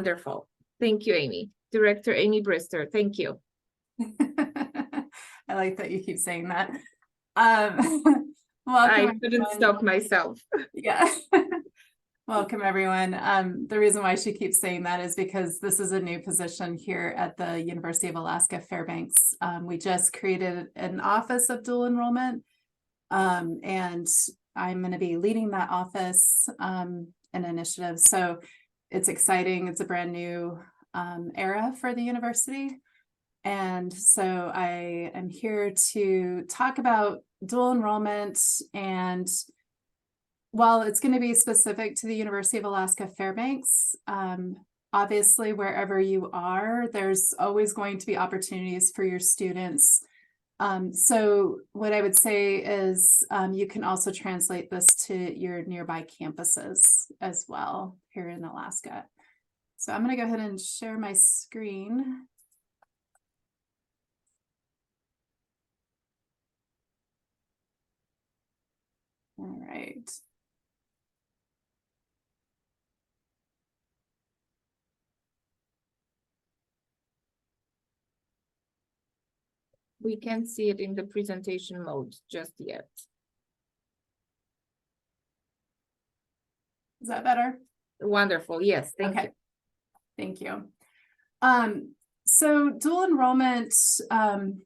Wonderful. Thank you, Amy. Director Amy Brister, thank you. I like that you keep saying that. Welcome, I couldn't everyone. stop myself. Yeah. Welcome, everyone. The reason why she keeps saying that is because this is a new position here at the University of Alaska Fairbanks. We just created an office of dual enrollment, and I'm going to be leading that office and initiative. So it's exciting. It's a brand new era for the university. And so I am here to talk about dual enrollment. And while it's going to be specific to the University of Alaska Fairbanks, obviously wherever you are, there's always going to be opportunities for your students. So what I would say is you can also translate this to your nearby campuses as well here in Alaska. So I'm going to go ahead and share my screen. All right. We can't see it in the presentation mode just yet. Is that better? Wonderful. Yes, thank you. Thank you. So dual enrollment, and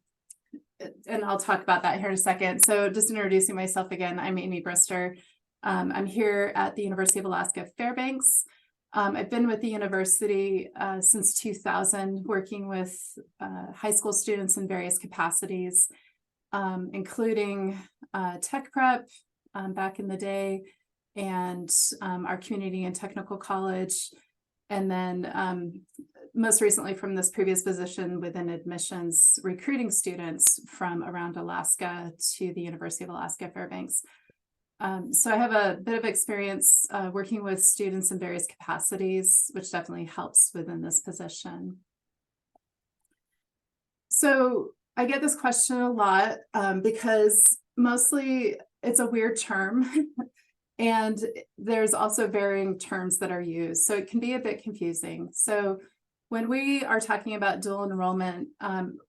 I'll talk about that here in a second. So just introducing myself again, I'm Amy Brister. I'm here at the University of Alaska Fairbanks. I've been with the university since 2000, working with high school students in various capacities, including tech prep back in the day, and our community and technical college. And then most recently from this previous position within admissions, recruiting students from around Alaska to the University of Alaska Fairbanks. So I have a bit of experience working with students in various capacities, which definitely helps within this position. So I get this question a lot because mostly it's a weird term. And there's also varying terms that are used, so it can be a bit confusing. So when we are talking about dual enrollment,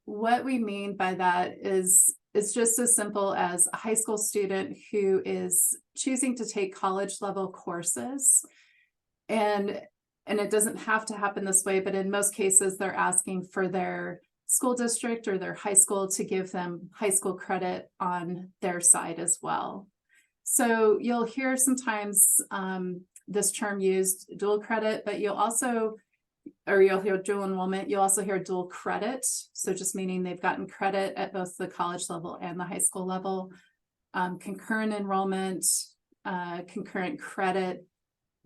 what we mean by that is it's just as simple as a high school student who is choosing to take college level courses. And it doesn't have to happen this way, but in most cases, they're asking for their school district or their high school to give them high school credit on their side as well. So you'll hear sometimes this term used, dual credit, but you'll hear dual enrollment. You'll also hear dual credit. So just meaning they've gotten credit at both the college level and the high school level. Concurrent enrollment, concurrent credit.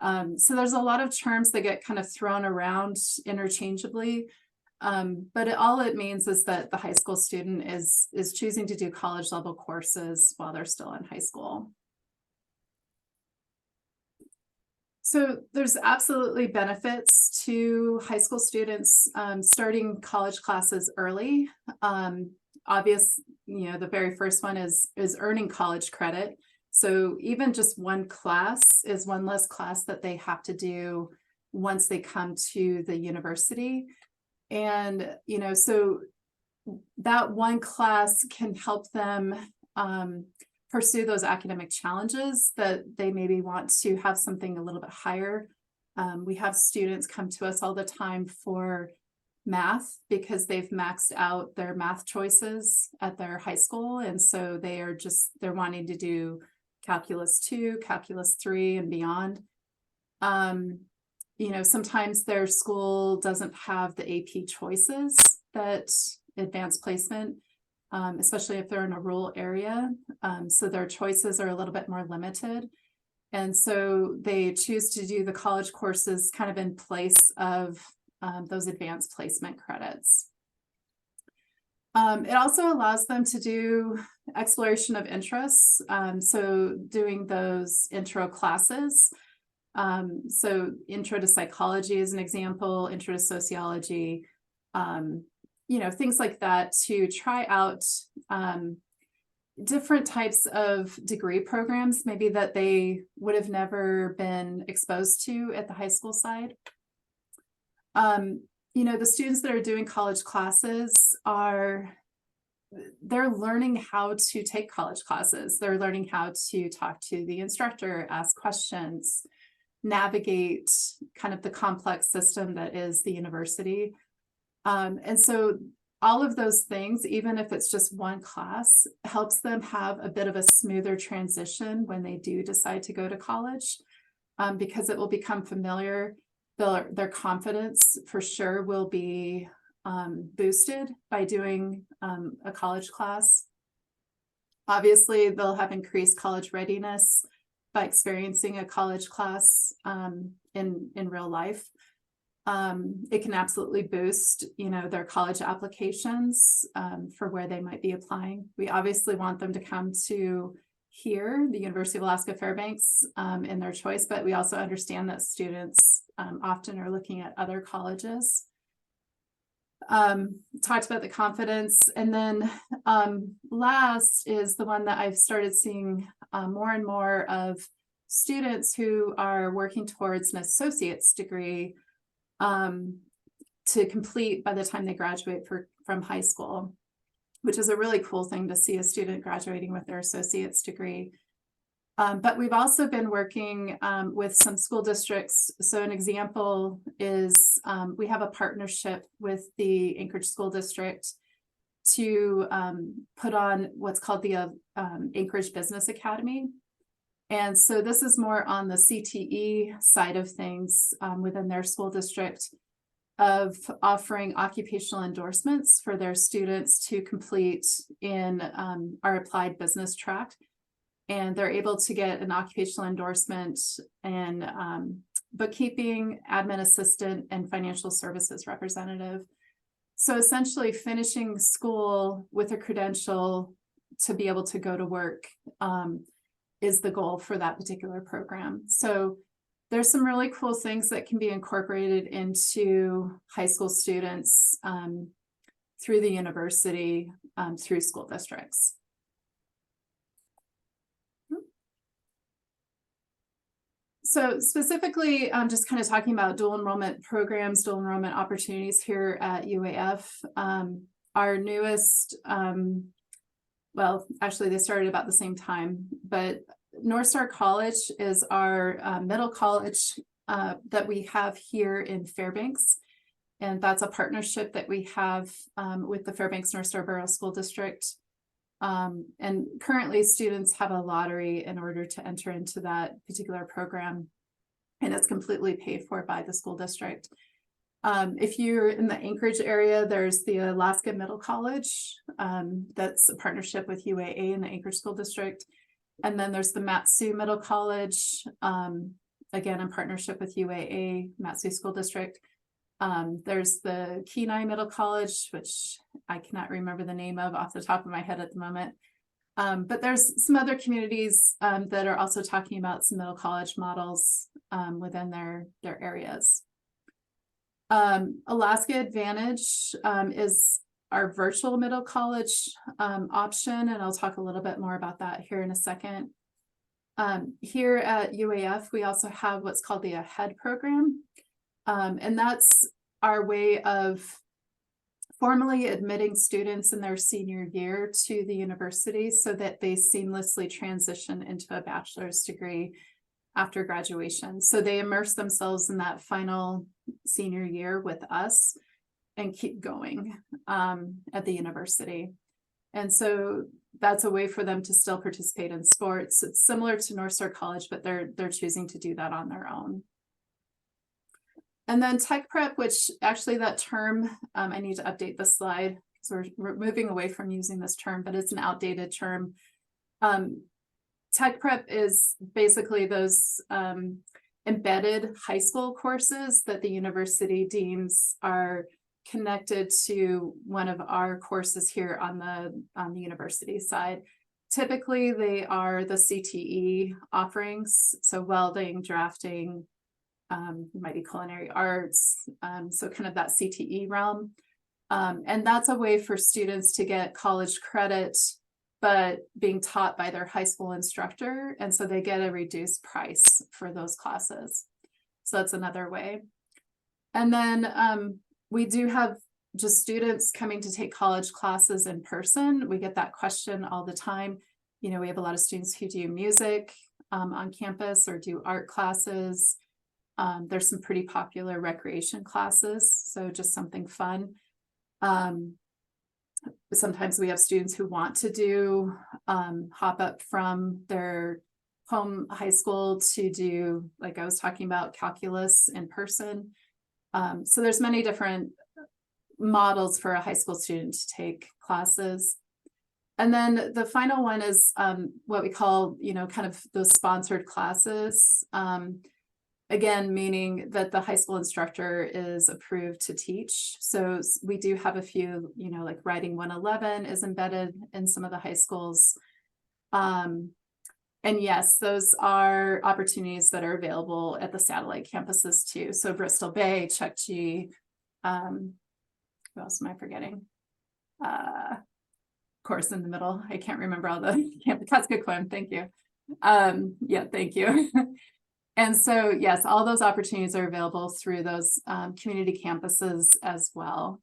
So there's a lot of terms that get kind of thrown around interchangeably. But all it means is that the high school student is choosing to do college level courses while they're still in high school. So there's absolutely benefits to high school students starting college classes early. Obvious, the very first one is earning college credit. So even just one class is one less class that they have to do once they come to the university. And, so that one class can help them pursue those academic challenges that they maybe want to have something a little bit higher. We have students come to us all the time for math because they've maxed out their math choices at their high school. And so they're wanting to do calculus 2, calculus 3 and beyond. Sometimes their school doesn't have the AP choices that advanced placement, especially if they're in a rural area. So their choices are a little bit more limited. And so they choose to do the college courses kind of in place of those advanced placement credits. It also allows them to do exploration of interests. So doing those intro classes. So intro to psychology is an example, intro to sociology, things like that to try out different types of degree programs, maybe that they would have never been exposed to at the high school side. You know, the students that are doing college classes they're learning how to take college classes. They're learning how to talk to the instructor, ask questions, navigate kind of the complex system that is the university. And so all of those things, even if it's just one class, helps them have a bit of a smoother transition when they do decide to go to college, because it will become familiar. Their confidence for sure will be boosted by doing a college class. Obviously, they'll have increased college readiness by experiencing a college class in real life. It can absolutely boost, you know, their college applications for where they might be applying. We obviously want them to come to here, the University of Alaska Fairbanks, in their choice, but we also understand that students often are looking at other colleges. Talked about the confidence, and then last is the one that I've started seeing more and more of students who are working towards an associate's degree to complete by the time they graduate from high school, which is a really cool thing to see a student graduating with their associate's degree. But we've also been working with some school districts. So an example is we have a partnership with the Anchorage School District to put on what's called the Anchorage Business Academy. And so this is more on the CTE side of things within their school district, of offering occupational endorsements for their students to complete in our applied business track. And they're able to get an occupational endorsement in bookkeeping, admin assistant, and financial services representative. So essentially finishing school with a credential to be able to go to work is the goal for that particular program. So there's some really cool things that can be incorporated into high school students through the university, through school districts. So specifically, I'm just kind of talking about dual enrollment programs, dual enrollment opportunities here at UAF. Our newest, well, actually they started about the same time, but North Star College is our middle college that we have here in Fairbanks. And that's a partnership that we have with the Fairbanks North Star Borough School District. And currently students have a lottery in order to enter into that particular program, and it's completely paid for by the school district. If you're in the Anchorage area, there's the Alaska Middle College. That's a partnership with UAA and the Anchorage School District. And then there's the Matsu Middle College, again, in partnership with UAA, Matsu School District. There's the Kenai Middle College, which I cannot remember the name of off the top of my head at the moment. But there's some other communities that are also talking about some middle college models within their areas. Alaska Advantage is our virtual middle college option, and I'll talk a little bit more about that here in a second. Here at UAF, we also have what's called the AHEAD program. And that's our way of formally admitting students in their senior year to the university so that they seamlessly transition into a bachelor's degree after graduation. So they immerse themselves in that final senior year with us and keep going at the university. And so that's a way for them to still participate in sports. It's similar to North Star College, but they're choosing to do that on their own. And then tech prep, which actually that term, I need to update the slide because we're moving away from using this term, but it's an outdated term. Tech prep is basically those embedded high school courses that the university deems are connected to one of our courses here on the university side. Typically, they are the CTE offerings, so welding, drafting, might be culinary arts, so kind of that CTE realm. And that's a way for students to get college credit, but being taught by their high school instructor. And so they get a reduced price for those classes. So that's another way. And then we do have just students coming to take college classes in person. We get that question all the time. You know, we have a lot of students who do music on campus or do art classes. There's some pretty popular recreation classes, so just something fun. Sometimes we have students who want to do hop up from their home high school to do, like I was talking about, calculus in person. So there's many different models for a high school student to take classes. And then the final one is what we call, you know, kind of those sponsored classes. Again, meaning that the high school instructor is approved to teach. So we do have a few, you know, like Writing 111 is embedded in some of the high schools. And yes, those are opportunities that are available at the satellite campuses too. So Bristol Bay, Chukchi, who else am I forgetting? Of course, in the middle, I can't remember all the campus. Kuskokwim, thank you. Yeah, thank you. And so, yes, all those opportunities are available through those community campuses as well.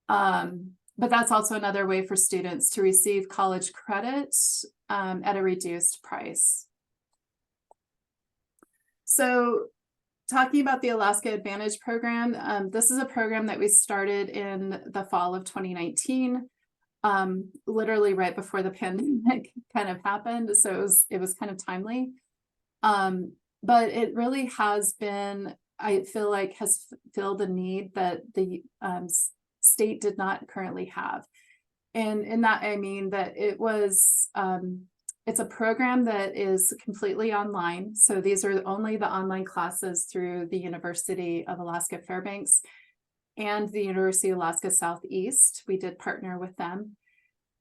But that's also another way for students to receive college credit at a reduced price. So talking about the Alaska Advantage program, this is a program that we started in the fall of 2019, literally right before the pandemic kind of happened. So it was kind of timely. But it really has been, I feel like, has filled a need that the state did not currently have. And in that, I mean that it was, it's a program that is completely online. So these are only the online classes through the University of Alaska Fairbanks and the University of Alaska Southeast. We did partner with them.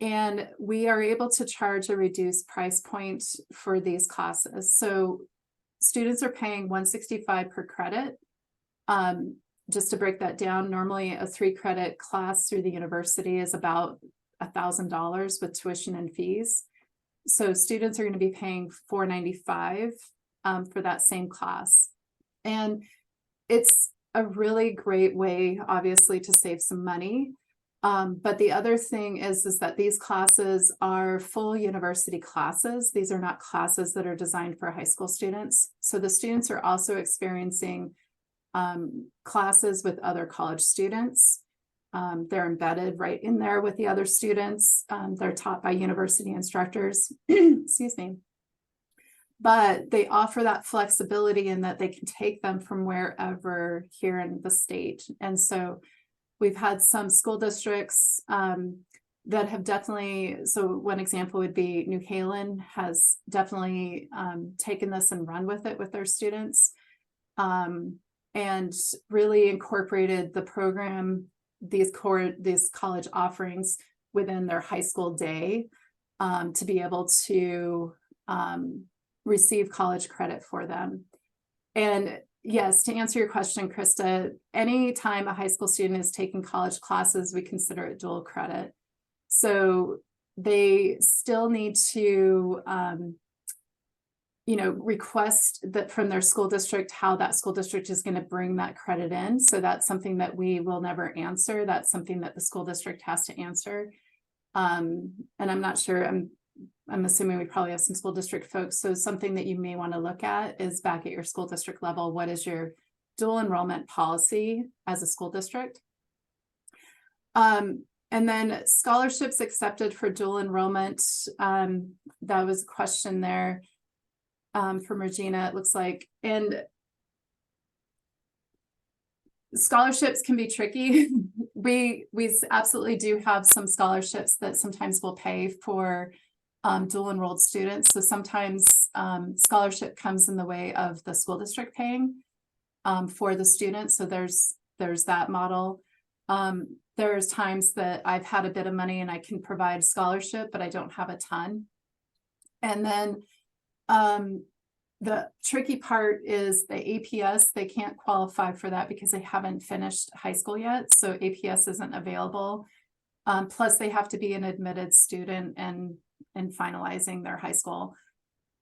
And we are able to charge a reduced price point for these classes. So students are paying $165 per credit. Just to break that down, normally a 3-credit class through the university is about $1,000 with tuition and fees. So students are going to be paying $495 for that same class. And it's a really great way, obviously, to save some money. But the other thing is that these classes are full university classes. These are not classes that are designed for high school students. So the students are also experiencing classes with other college students. They're embedded right in there with the other students. They're taught by university instructors, excuse me. But they offer that flexibility in that they can take them from wherever here in the state. And so we've had some school districts that have definitely, so one example would be New Haven has definitely taken this and run with it with their students and really incorporated the program, these college offerings within their high school day to be able to receive college credit for them. And yes, to answer your question, Krista, anytime a high school student is taking college classes, we consider it dual credit. So they still need to, request that from their school district, how that school district is going to bring that credit in. So that's something that we will never answer. That's something that the school district has to answer. And I'm not sure, I'm assuming we probably have some school district folks. So something that you may want to look at is back at your school district level. What is your dual enrollment policy as a school district? And then scholarships accepted for dual enrollment. That was a question there from Regina, it looks like. And scholarships can be tricky. We absolutely do have some scholarships that sometimes will pay for dual enrolled students. So sometimes scholarship comes in the way of the school district paying for the students. So there's that model. There's times that I've had a bit of money and I can provide scholarship, but I don't have a ton. And then the tricky part is the APS. They can't qualify for that because they haven't finished high school yet. So APS isn't available. Plus they have to be an admitted student and finalizing their high school.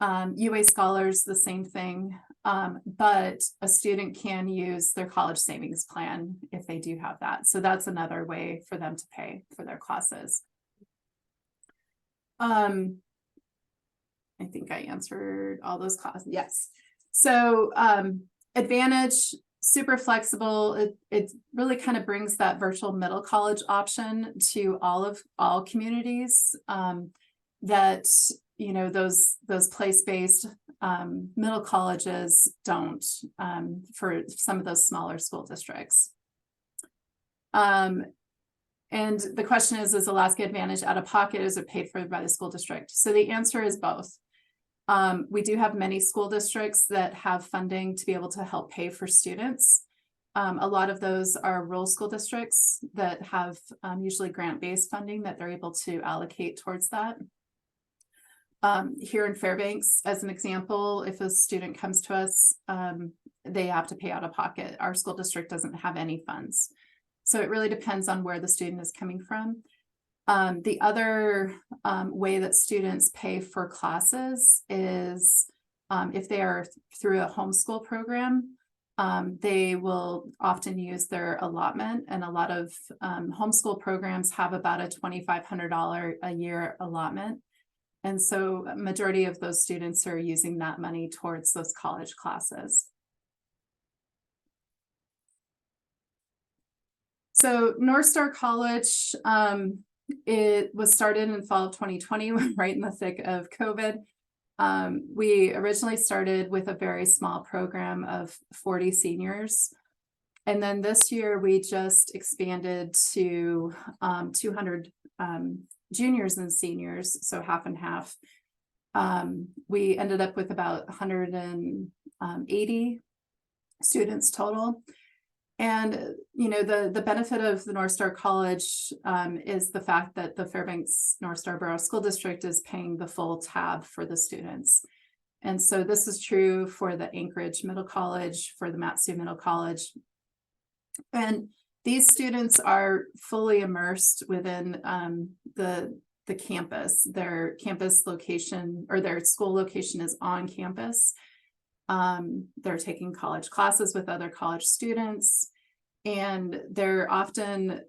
UA scholars, the same thing. But a student can use their college savings plan if they do have that. So that's another way for them to pay for their classes. I think I answered all those classes. Yes. So Advantage, super flexible. It really kind of brings that virtual middle college option to all communities, that, you know, those place-based middle colleges don't, for some of those smaller school districts. And the question is Alaska Advantage out of pocket, is it paid for by the school district? So the answer is both. We do have many school districts that have funding to be able to help pay for students. A lot of those are rural school districts that have usually grant-based funding that they're able to allocate towards that. Here in Fairbanks, as an example, if a student comes to us, they have to pay out of pocket. Our school district doesn't have any funds. So it really depends on where the student is coming from. The other way that students pay for classes is if they are through a homeschool program, they will often use their allotment, and a lot of homeschool programs have about a $2,500 a year allotment. And so a majority of those students are using that money towards those college classes. So North Star College, it was started in fall of 2020, right in the thick of COVID. We originally started with a very small program of 40 seniors. And then this year we just expanded to 200 juniors and seniors, so half and half. We ended up with about 180 students total. And, you know, the benefit of the North Star College is the fact that the Fairbanks North Star Borough School District is paying the full tab for the students. And so this is true for the Anchorage Middle College, for the Matsu Middle College. And these students are fully immersed within the campus. Their campus location, or their school location, is on campus. They're taking college classes with other college students, and they're often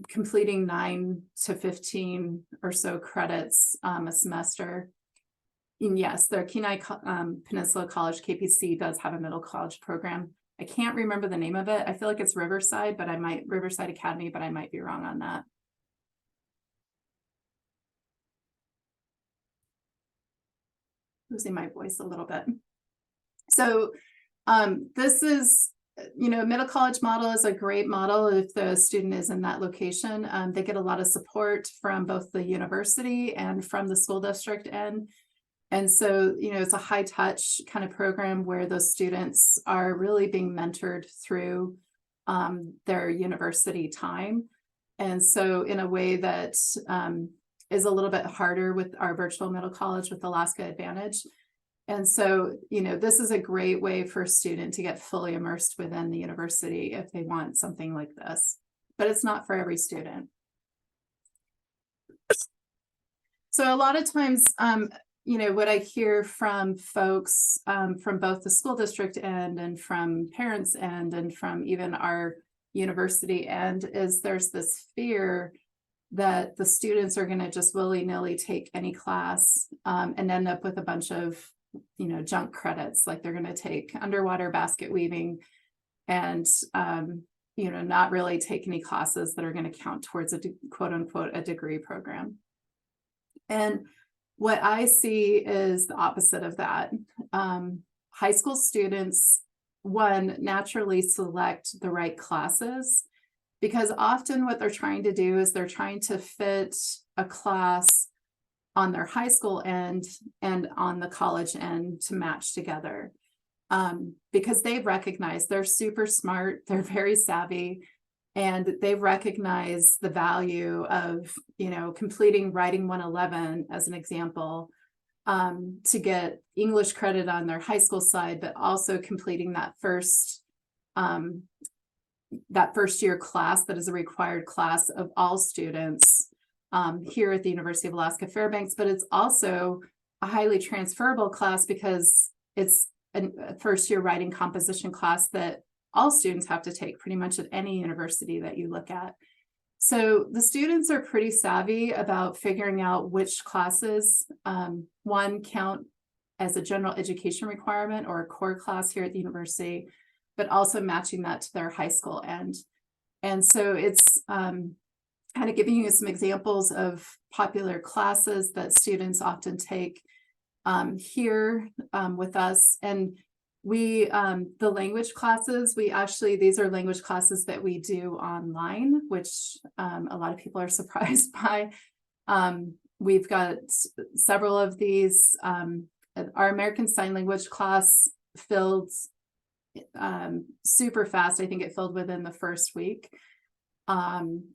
completing 9 to 15 or so credits a semester. And yes, their Kenai Peninsula College, KPC, does have a middle college program. I can't remember the name of it. I feel like it's Riverside, but Riverside Academy, but I might be wrong on that. Losing my voice a little bit. So this is, you know, middle college model is a great model if the student is in that location. They get a lot of support from both the university and from the school district end. And so, you know, it's a high touch kind of program where those students are really being mentored through their university time. And so in a way that is a little bit harder with our virtual middle college with Alaska Advantage. And so, you know, this is a great way for a student to get fully immersed within the university if they want something like this, but it's not for every student. So a lot of times, you know, what I hear from folks from both the school district end and from parents end and from even our university end is there's this fear that the students are going to just willy-nilly take any class and end up with a bunch of, you know, junk credits, like they're going to take underwater basket weaving and, you know, not really take any classes that are going to count towards a quote unquote a degree program. And what I see is the opposite of that. High school students, one, naturally select the right classes, because often what they're trying to do is they're trying to fit a class on their high school end and on the college end to match together. Because they've recognized they're super smart, they're very savvy, and they recognize the value of, you know, completing Writing 111 as an example, to get English credit on their high school side, but also completing that first year class that is a required class of all students here at the University of Alaska Fairbanks. But it's also a highly transferable class because it's a first year writing composition class that all students have to take pretty much at any university that you look at. So the students are pretty savvy about figuring out which classes, one, count as a general education requirement or a core class here at the university, but also matching that to their high school end. And so it's kind of giving you some examples of popular classes that students often take here with us. And we, the language classes, these are language classes that we do online, which a lot of people are surprised by. We've got several of these. Our American Sign Language class filled super fast. I think it filled within the first week.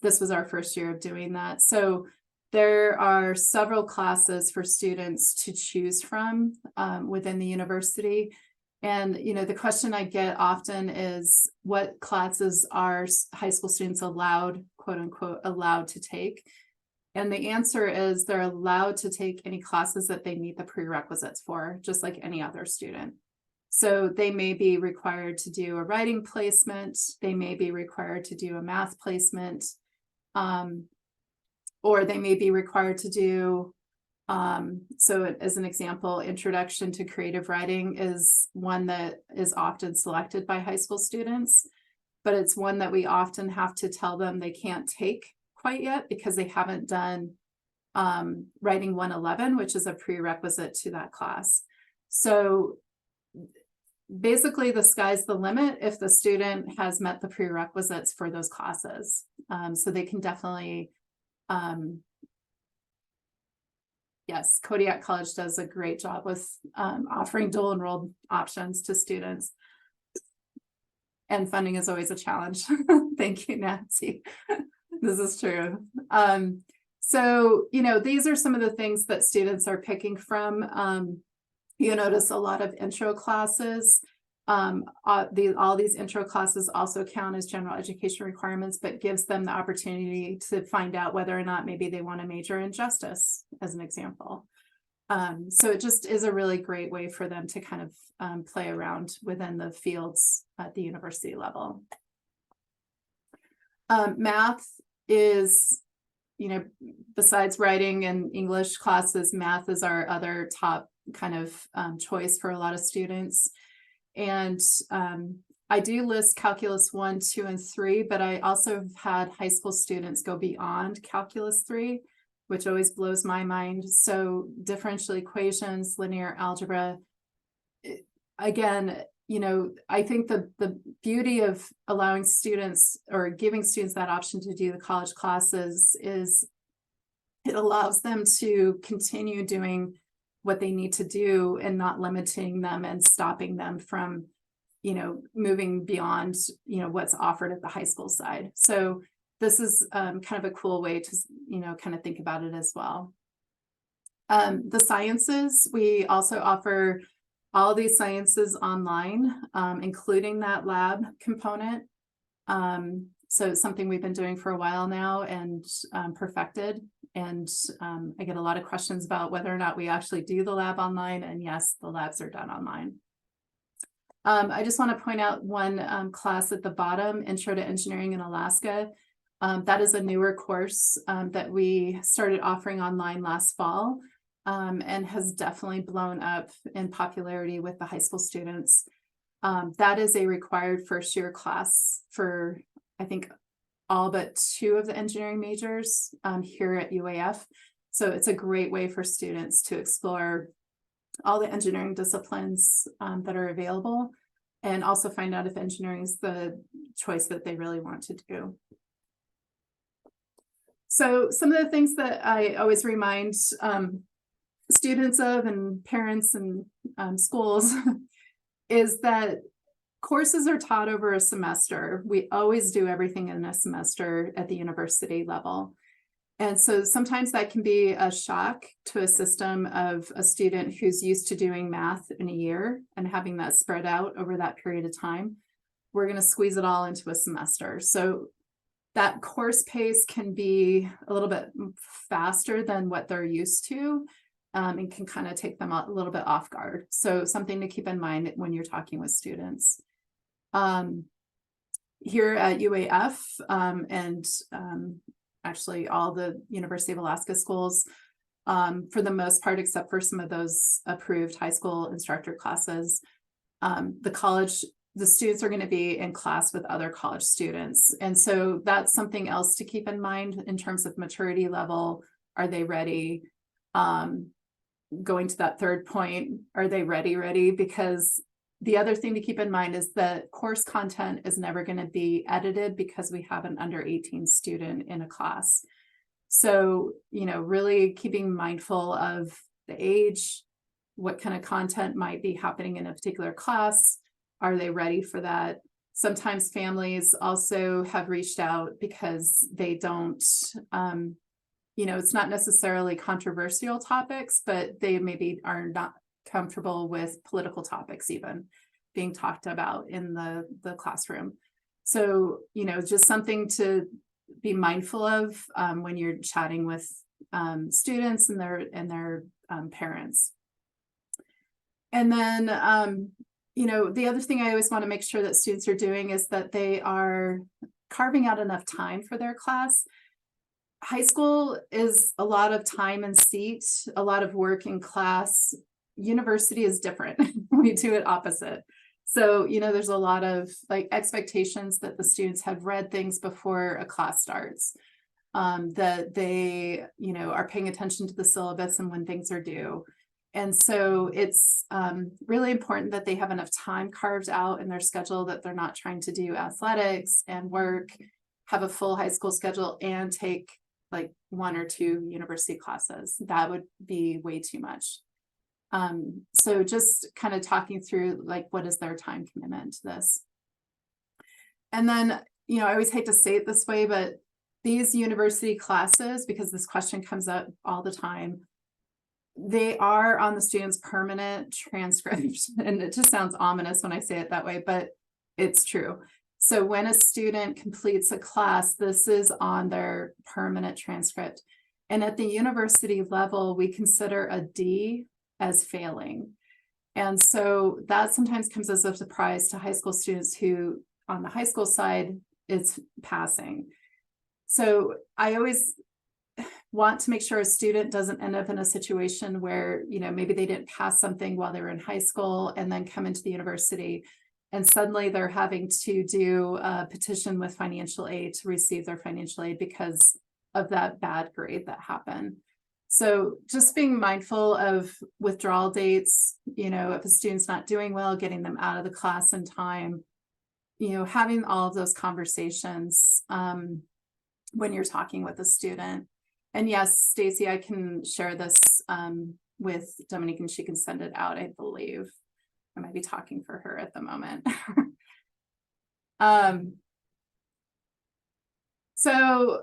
This was our first year of doing that. So there are several classes for students to choose from within the university. And, you know, the question I get often is, what classes are high school students allowed, quote unquote, allowed to take? And the answer is they're allowed to take any classes that they meet the prerequisites for, just like any other student. So they may be required to do a writing placement, they may be required to do a math placement, or they may be required to do, so as an example, Introduction to Creative Writing is one that is often selected by high school students, but it's one that we often have to tell them they can't take quite yet because they haven't done Writing 111, which is a prerequisite to that class. So basically the sky's the limit if the student has met the prerequisites for those classes. So they can definitely, yes, Kodiak College does a great job with offering dual enrolled options to students. And funding is always a challenge. Thank you, Nancy. This is true. So, you know, these are some of the things that students are picking from. You notice a lot of intro classes. All these intro classes also count as general education requirements, but gives them the opportunity to find out whether or not maybe they want to major in justice, as an example. So it just is a really great way for them to kind of play around within the fields at the university level. Math is, you know, besides writing and English classes, math is our other top kind of choice for a lot of students. And I do list Calculus 1, 2, and 3, but I also have had high school students go beyond Calculus 3, which always blows my mind. So differential equations, linear algebra, again, you know, I think the beauty of allowing students or giving students that option to do the college classes is it allows them to continue doing what they need to do and not limiting them and stopping them from, you know, moving beyond, you know, what's offered at the high school side. So this is kind of a cool way to, you know, kind of think about it as well. The sciences, we also offer all these sciences online, including that lab component. So it's something we've been doing for a while now and perfected. And I get a lot of questions about whether or not we actually do the lab online. And yes, the labs are done online. I just want to point out one class at the bottom, Intro to Engineering in Alaska. That is a newer course that we started offering online last fall. And has definitely blown up in popularity with the high school students. That is a required first year class for, I think, all but 2 of the engineering majors here at UAF. So it's a great way for students to explore all the engineering disciplines that are available and also find out if engineering is the choice that they really want to do. So some of the things that I always remind students of and parents and schools is that courses are taught over a semester. We always do everything in a semester at the university level. And so sometimes that can be a shock to a system of a student who's used to doing math in a year and having that spread out over that period of time. We're going to squeeze it all into a semester. So that course pace can be a little bit faster than what they're used to. and can kind of take them a little bit off guard. So something to keep in mind when you're talking with students. Here at UAF and actually all the University of Alaska schools, for the most part, except for some of those approved high school instructor classes, the students are going to be in class with other college students. And so that's something else to keep in mind in terms of maturity level. Are they ready? Going to that third point, are they ready? Because the other thing to keep in mind is that course content is never going to be edited because we have an under 18 student in a class. So, really keeping mindful of the age, what kind of content might be happening in a particular class. Are they ready for that? Sometimes families also have reached out because they don't, it's not necessarily controversial topics, but they maybe are not comfortable with political topics even being talked about in the classroom. So, just something to be mindful of when you're chatting with students and their parents. And then, the other thing I always want to make sure that students are doing is that they are carving out enough time for their class. High school is a lot of time and seat, a lot of work in class. University is different. We do it opposite. So, there's a lot of expectations that the students have read things before a class starts, that they, are paying attention to the syllabus and when things are due. And so it's really important that they have enough time carved out in their schedule, that they're not trying to do athletics and work, have a full high school schedule, and take 1 or 2 university classes. That would be way too much. So just kind of talking through what is their time commitment to this. And then, I always hate to say it this way, but these university classes, because this question comes up all the time, they are on the student's permanent transcript. And it just sounds ominous when I say it that way, but it's true. So when a student completes a class, this is on their permanent transcript. And at the university level, we consider a D as failing. And so that sometimes comes as a surprise to high school students who, on the high school side, it's passing. So I always want to make sure a student doesn't end up in a situation where, maybe they didn't pass something while they were in high school and then come into the university and suddenly they're having to do a petition with financial aid to receive their financial aid because of that bad grade that happened. So just being mindful of withdrawal dates, if a student's not doing well, getting them out of the class in time, having all of those conversations when you're talking with a student. And yes, Stacy, I can share this with Dominique and she can send it out, I believe. I might be talking for her at the moment. So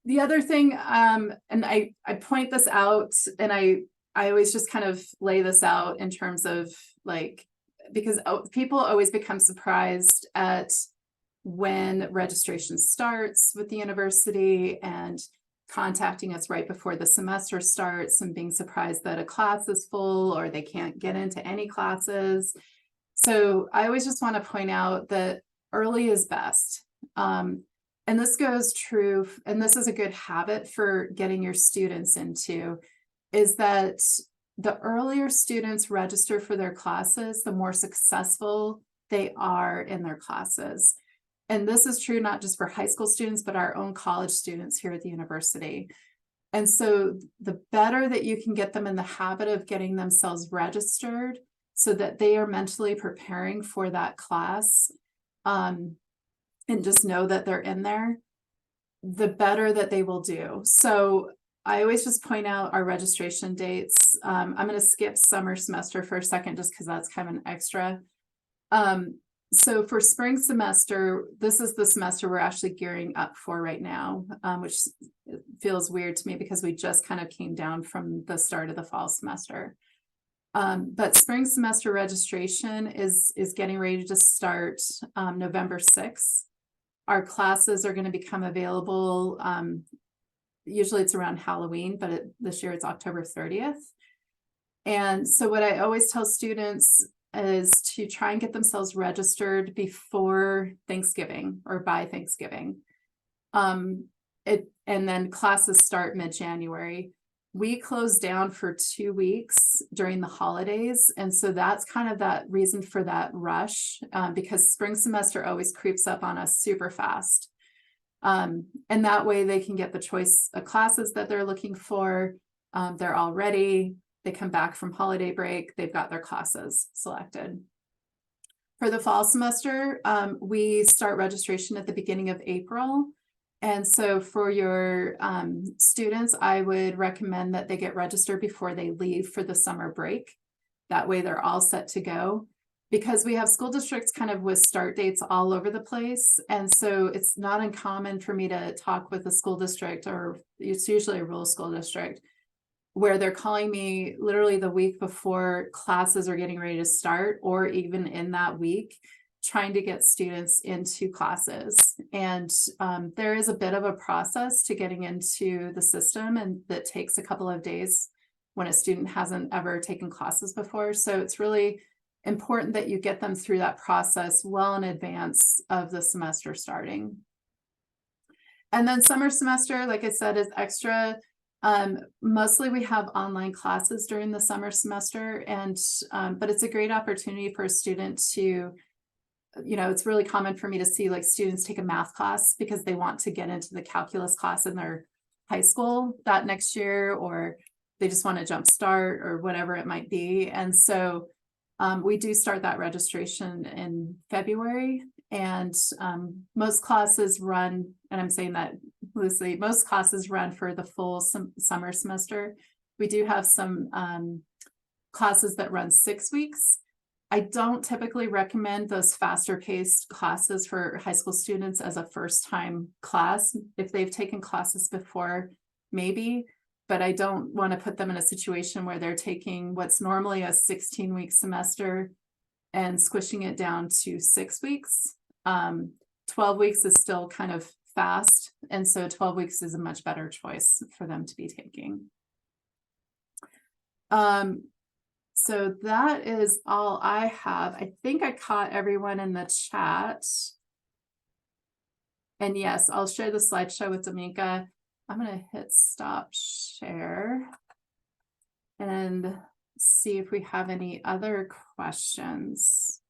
the other thing, and I point this out, and I always just kind of lay this out in terms of because people always become surprised at when registration starts with the university and contacting us right before the semester starts and being surprised that a class is full or they can't get into any classes. So I always just want to point out that early is best. And this goes true, and this is a good habit for getting your students into, is that the earlier students register for their classes, the more successful they are in their classes. And this is true not just for high school students, but our own college students here at the university. And so the better that you can get them in the habit of getting themselves registered so that they are mentally preparing for that class, and just know that they're in there, the better that they will do. So I always just point out our registration dates. I'm going to skip summer semester for a second, just because that's kind of an extra. So for spring semester, this is the semester we're actually gearing up for right now, which feels weird to me because we just kind of came down from the start of the fall semester. But spring semester registration is getting ready to start November 6th. Our classes are going to become available usually it's around Halloween, but this year it's October 30th. And so what I always tell students is to try and get themselves registered before Thanksgiving or by Thanksgiving. And then classes start mid-January. We close down for 2 weeks during the holidays. And so that's kind of that reason for that rush, because spring semester always creeps up on us super fast. And that way they can get the choice of classes that they're looking for. They're all ready. They come back from holiday break. They've got their classes selected. For the fall semester, we start registration at the beginning of April. And so for your students, I would recommend that they get registered before they leave for the summer break. That way they're all set to go, because we have school districts kind of with start dates all over the place. And so it's not uncommon for me to talk with a school district, or it's usually a rural school district, where they're calling me literally the week before classes are getting ready to start, or even in that week, trying to get students into classes. And there is a bit of a process to getting into the system, and that takes a couple of days when a student hasn't ever taken classes before. So it's really important that you get them through that process well in advance of the semester starting. And then summer semester, like I said, is extra. Mostly we have online classes during the summer semester, and but it's a great opportunity for a student to, it's really common for me to see like students take a math class because they want to get into the calculus class in their high school that next year, or they just want to jump start or whatever it might be. And so we do start that registration in February, and most classes run, and I'm saying that loosely, most classes run for the full summer semester. We do have some classes that run 6 weeks. I don't typically recommend those faster paced classes for high school students as a first time class. If they've taken classes before, maybe, but I don't want to put them in a situation where they're taking what's normally a 16-week semester and squishing it down to 6 weeks. 12 weeks is still kind of fast. And so 12 weeks is a much better choice for them to be taking. So that is all I have. I think I caught everyone in the chat. And yes, I'll share the slideshow with Dominica. I'm going to hit stop share and see if we have any other questions.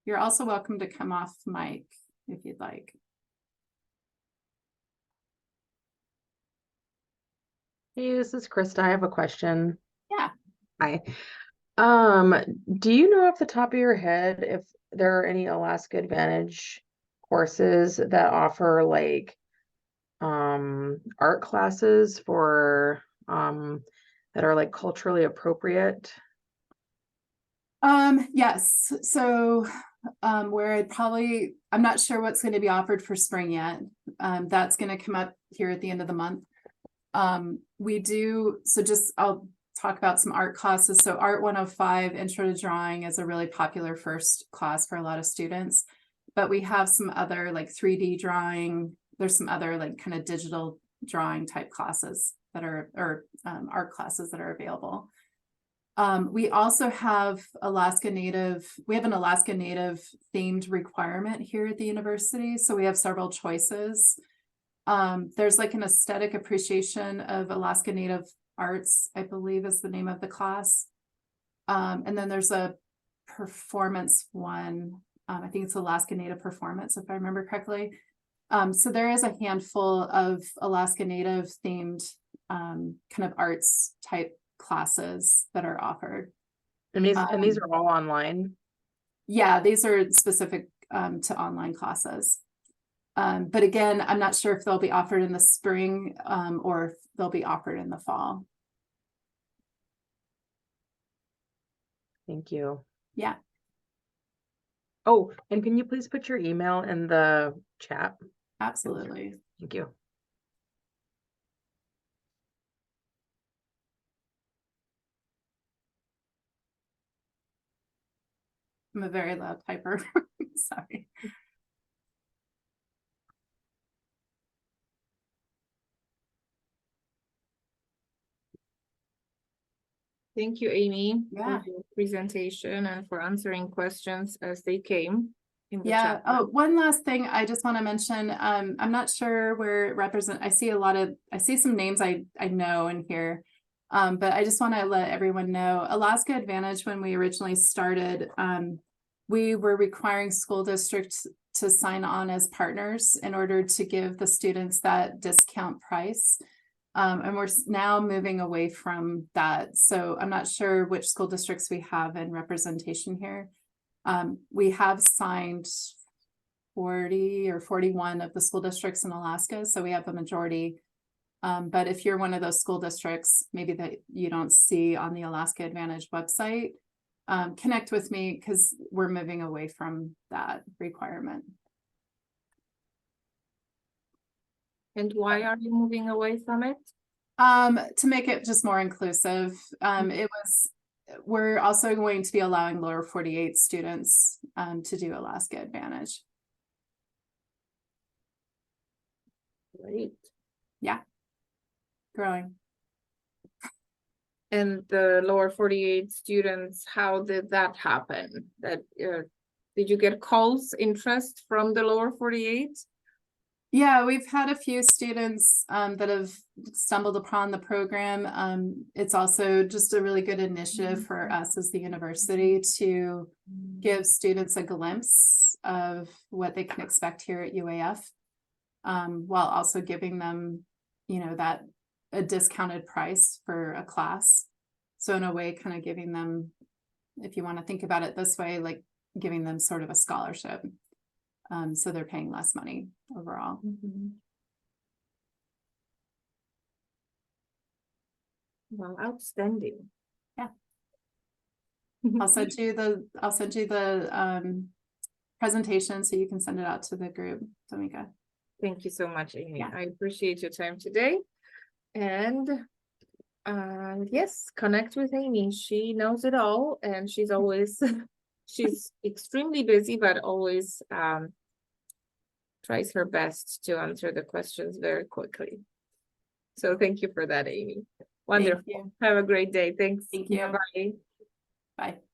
You're also welcome to come off mic if you'd like. Hey, this is Krista. I have a question. Yeah. Hi. Do you know off the top of your head if there are any Alaska Advantage courses that offer like art classes for that are like culturally appropriate? Yes. So where I'm not sure what's going to be offered for spring yet. That's going to come up here at the end of the month. I'll talk about some art classes. So Art 105 Intro to Drawing is a really popular first class for a lot of students, but we have some other like 3D drawing. There's some other like kind of digital drawing type classes that are, or art classes that are available. We also have an Alaska Native themed requirement here at the university. So we have several choices. There's like an aesthetic appreciation of Alaska Native arts, I believe is the name of the class. And then there's a performance one. I think it's Alaska Native performance, if I remember correctly. So there is a handful of Alaska Native themed kind of arts type classes that are offered. And these are all online? Yeah, these are specific to online classes. But again, I'm not sure if they'll be offered in the spring or if they'll be offered in the fall. Thank you. Yeah. Oh, and can you please put your email in the chat? Absolutely. Thank you. I'm a very loud typer. Sorry. Thank you, Amy, Yeah. for your presentation and for answering questions as they came in the Yeah. chat. Oh, one last thing I just want to mention. I'm not sure where it I see some names I know in here. But I just want to let everyone know Alaska Advantage, when we originally started, we were requiring school districts to sign on as partners in order to give the students that discount price. And we're now moving away from that. So I'm not sure which school districts we have in representation here. We have signed 40 or 41 of the school districts in Alaska, so we have a majority. But if you're one of those school districts, maybe that you don't see on the Alaska Advantage website, connect with me because we're moving away from that requirement. And why are you moving away from it? To make it just more inclusive. We're also going to be allowing lower 48 students to do Alaska Advantage. Great. Yeah. Growing. And the lower 48 students, how did that happen? That did you get calls, interest from the lower 48? Yeah, we've had a few students that have stumbled upon the program. It's also just a really good initiative for us as the university to give students a glimpse of what they can expect here at UAF, while also giving them, that a discounted price for a class. So in a way, kind of giving them, if you want to think about it this way, like giving them sort of a scholarship. So they're paying less money overall. Well, outstanding. Yeah. I'll send you the presentation so you can send it out to the group, Tamika. Thank you so much, Amy. Yeah. I appreciate your time today. And yes, connect with Amy. She knows it all, and she's always she's extremely busy, but always tries her best to answer the questions very quickly. So thank you for that, Amy. Wonderful. Thank you. Have a great day. Thanks. Thank you. Bye. Bye.